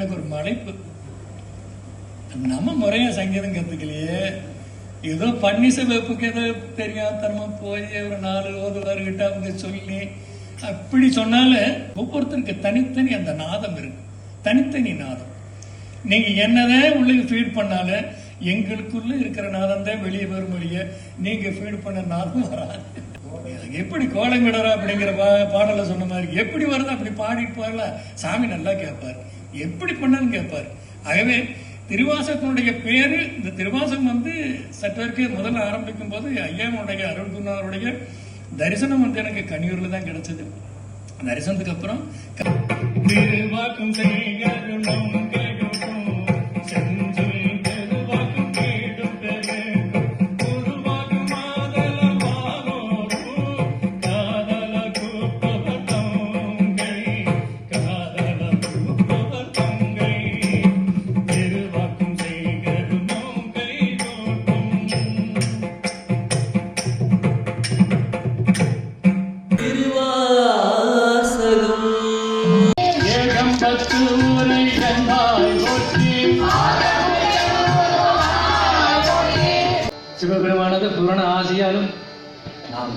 எனக்கு ஒரு மலைப்பு. நம்ம முறையா சங்கீதம் கத்துக்கலையே, ஏதோ பன்னிச வைப்புக்கு ஏதோ தெரியாதனமா போய் ஒரு 4 ஓதுவார்கிட்ட அவங்க சொல்லி அப்படி சொன்னால ஒவ்வொருத்தருக்கு தனித்தனி அந்த நாதம் இருக்கு, தனித்தனி நாதம். நீங்க என்னதான் உள்ளே ஃபீட் பண்ணாலும் எங்களுக்குள்ள இருக்கிற நாதம் தான் வெளியே வரும் வழிய நீங்க ஃபீட் பண்ண நாதம் வராது. எப்படி கோலமிடறா அப்படிங்கிற பாடல சொன்ன மாதிரி எப்படி வருது அப்படி பாடிட்டு போகலாம். சாமி நல்லா கேட்பார், எப்படி பண்ணாலும் கேட்பார். ஆகவே திருவாசகத்தினுடைய பேரு, இந்த திருவாசகம் சற்றற்கு முதல்ல ஆரம்பிக்கும் போது ஐயாவுடைய அருள்குருநாதருடைய தரிசனம் எனக்கு கனியூர்ல தான் கிடைச்சது. தரிசனத்துக்கு அப்புறம் திருவாக்கும் சிவபெருமானது பூரண ஆசையாலும் நாம்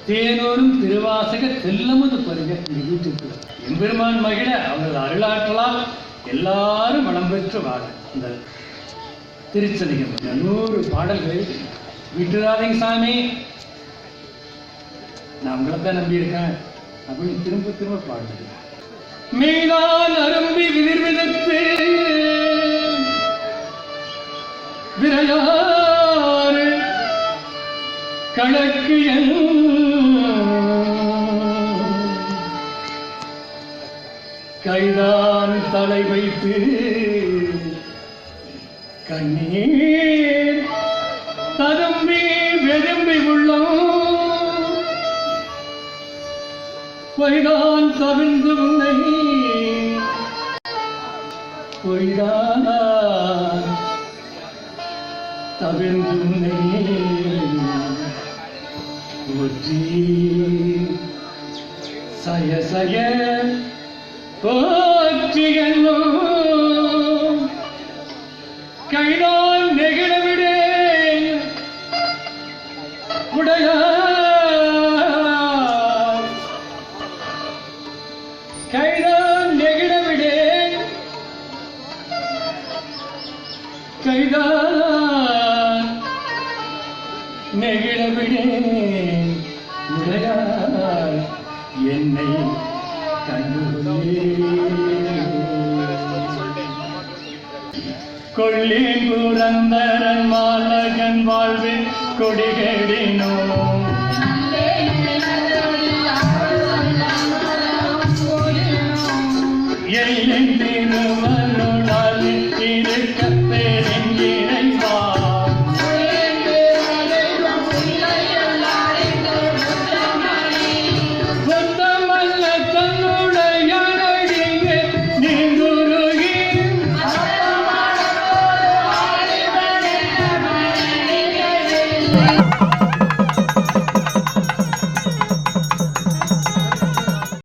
தேனூரும் திருவாசக தெல்லமது பருக இந்த வீட்டுக்கு எம்பெருமான் மகிழ அவரது அருளாற்றலால் எல்லாரும் வளம் பெற்று வாழ இந்த திருச்சதிகம் 100 பாடல்களை விட்டுறாதீங்க சாமி, நான் உங்களைத்தான் நம்பி இருக்கேன் அப்படின்னு திரும்ப திரும்ப பாடுறது. மீதான் அரும்பி விதிர் விதத்து விரையாறு கணக்கு கைதான் தலை வைத்து கண்ணீர் தரும்பி வெறும்பி உள்ளோம் பொய்தான் தவிர்ந்து உன்னை பொய்தான் தவிர்ந்து உன்னை ஒற்றி சய சய போற்றியல்லோ கைதான் நெகிழவிடே உடைய கைதான் நெகிழவிடே கைதான் நெகிழவிடே உடையார் என்னை கொள்ளி புரந்தரன் மாலகன் வாழ்வில் கொடிகேடினோ எல்லின்